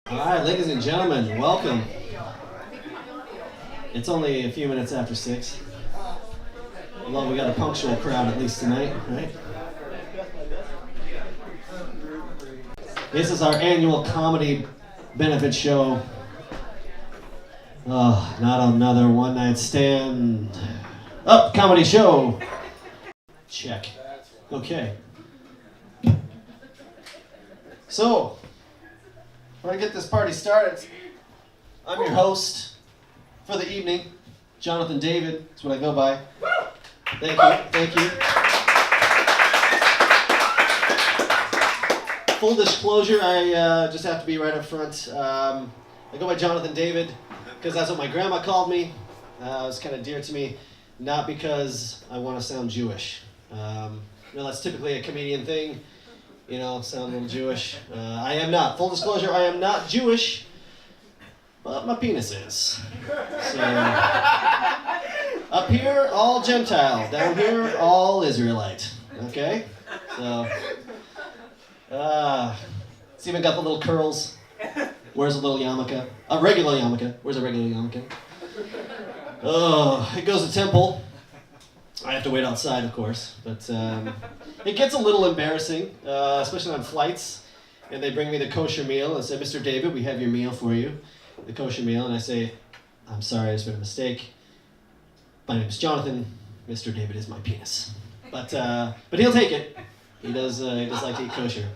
All right, ladies and gentlemen, welcome. It's only a few minutes after 6. Although we got a punctual crowd at least tonight, right? This is our annual comedy benefit show. Oh, not another one-night stand. Up, comedy show. Check. Okay. So, we're going to get this party started. I'm your host for the evening, Jonathan David. That's what I go by. Thank you. Full disclosure, I just have to be right up front. I go by Jonathan David because that's what my grandma called me. It's kind of dear to me, not because I want to sound Jewish. That's typically a comedian thing. Sound a little Jewish. I am not. Full disclosure, I am not Jewish, but my penis is. So, up here, all Gentile. Down here, all Israelite. Okay? So, see if I got the little curls. Where's a little yarmulke? A regular yarmulke. Where's a regular yarmulke? Oh, it goes to temple. I have to wait outside, of course, but it gets a little embarrassing, especially on flights, and they bring me the kosher meal and say, "Mr. David, we have your meal for you," the kosher meal, and I say, "I'm sorry, it's been a mistake. My name is Jonathan. Mr. David is my penis." But he'll take it. He does like to eat kosher.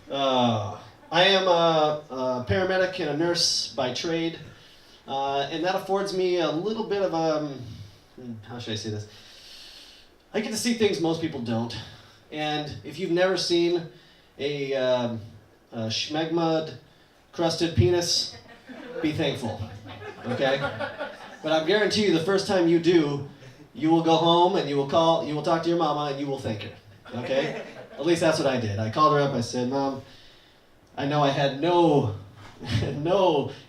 I am a paramedic and a nurse by trade, and that affords me a little bit of how should I say this? I get to see things most people don't. And if you've never seen a schmegmud crusted penis, be thankful. Okay? But I guarantee you the first time you do, you will go home and you will talk to your mama and you will thank her. Okay? At least that's what I did. I called her up, I said, "Mom, I know I had no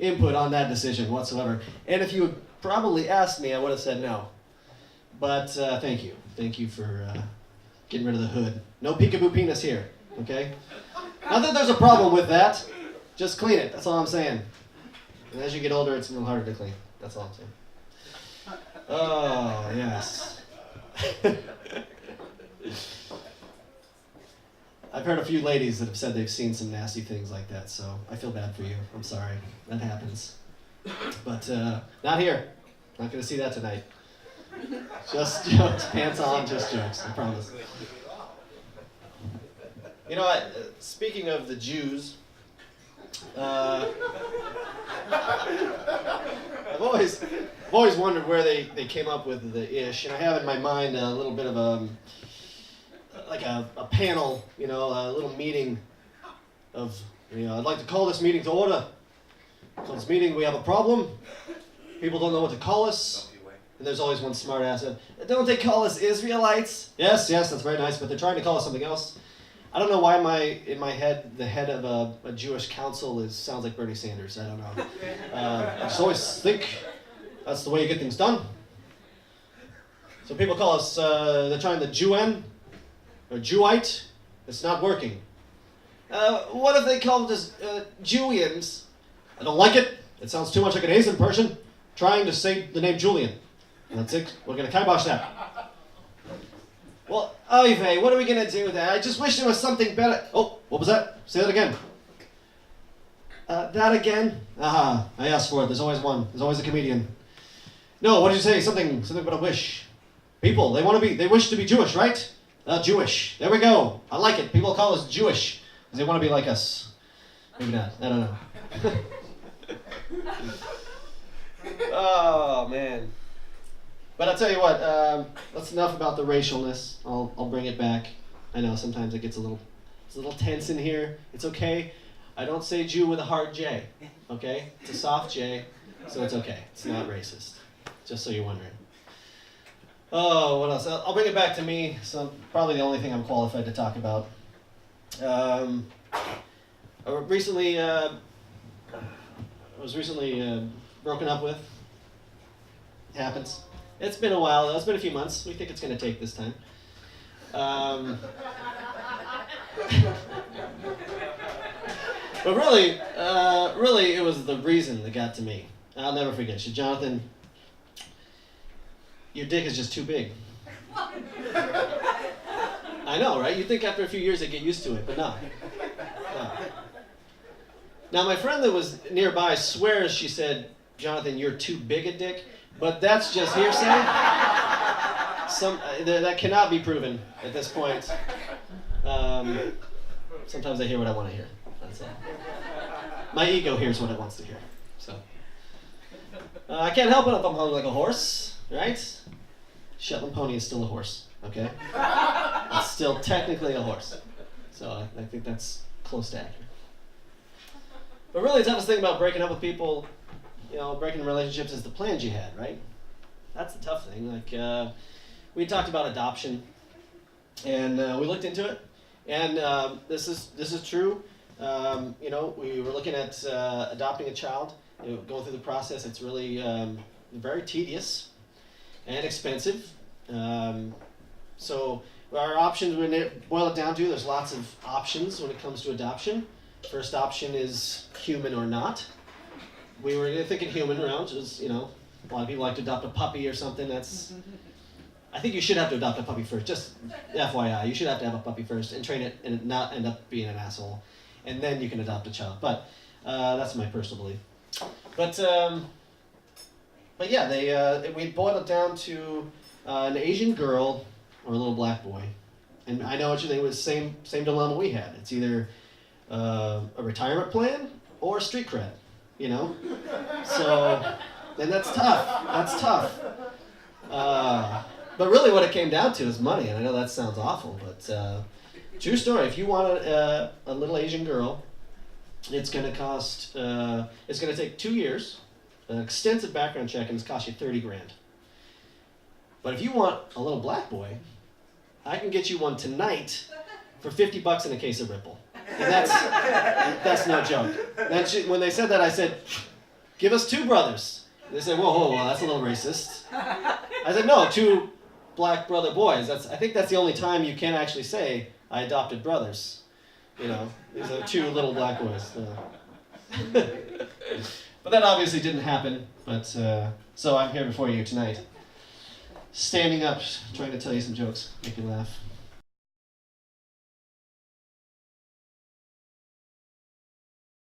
input on that decision whatsoever. And if you had probably asked me, I would have said no. But thank you. Thank you for getting rid of the hood. No peekaboo penis here, okay? Not that there's a problem with that. Just clean it. That's all I'm saying. And as you get older, it's a little harder to clean. That's all I'm saying. Oh, yes. I've heard a few ladies that have said they've seen some nasty things like that, so I feel bad for you. I'm sorry. That happens. But not here. Not going to see that tonight. Just jokes, pants on, just jokes, I promise. Speaking of the Jews, I've always wondered where they came up with the ish, and I have in my mind a little bit of a panel, a little meeting of, I'd like to call this meeting to order. So this meeting, we have a problem. People don't know what to call us. And there's always one smart ass. Don't they call us Israelites? Yes, that's very nice, but they're trying to call us something else. I don't know why in my head, the head of a Jewish council sounds like Bernie Sanders. I don't know. I just always think that's the way you get things done. So people call us, they're trying the Jewen or Jewite. It's not working. What if they called us Julians? I don't like it. It sounds too much like an Asian person trying to say the name Julian. And that's it. We're going to kibosh that. Well, oy vey, what are we going to do there? I just wish there was something better. Oh, what was that? Say that again. That again? Aha, I asked for it. There's always one. There's always a comedian. No, what did you say? Something about a wish. People, they wish to be Jewish, right? Jewish. There we go. I like it. People call us Jewish because they want to be like us. Maybe not. I don't know. Oh, man. But I'll tell you what, that's enough about the racialness. I'll bring it back. I know sometimes it's a little tense in here. It's okay. I don't say Jew with a hard J, okay? It's a soft J, so it's okay. It's not racist, just so you're wondering. Oh, what else? I'll bring it back to me, so probably the only thing I'm qualified to talk about. I was recently broken up with. It happens. It's been a while, though. It's been a few months. We think it's going to take this time. But But really, it was the reason that got to me. I'll never forget. She said, Jonathan, your dick is just too big. I know, right? You'd think after a few years they'd get used to it, but no. Now, my friend that was nearby swears she said, Jonathan, you're too big a dick, but that's just hearsay. That cannot be proven at this point. Sometimes I hear what I want to hear. That's all. My ego hears what it wants to hear. So I can't help it if I'm hung like a horse, right? Shetland pony is still a horse, okay? It's still technically a horse. So I think that's close to accurate. But really, the toughest thing about breaking up with people, breaking relationships is the plans you had, right? That's the tough thing. Like, we talked about adoption, and we looked into it, and this is true. We were looking at adopting a child, going through the process. It's really very tedious and expensive. So our options, when it boil it down to, there's lots of options when it comes to adoption. First option is human or not. We were thinking human around, just, a lot of people like to adopt a puppy or something. I think you should have to adopt a puppy first, just FYI. You should have to have a puppy first and train it and not end up being an asshole. And then you can adopt a child. But that's my personal belief. But yeah, we boiled it down to an Asian girl or a little black boy. And I know what you think, it was the same dilemma we had. It's either a retirement plan or street cred, So, and that's tough. But really what it came down to is money, and I know that sounds awful, but true story. If you want a little Asian girl, it's going to take 2 years, an extensive background check, and it's cost you $30,000. But if you want a little black boy, I can get you one tonight for $50 in a case of Ripple. And that's no joke. When they said that, I said, give us 2 brothers. They said, whoa, that's a little racist. I said, no, 2 black brother boys. I think that's the only time you can actually say, I adopted brothers. These are 2 little black boys. But that obviously didn't happen. But so I'm here before you tonight, standing up, trying to tell you some jokes, make you laugh.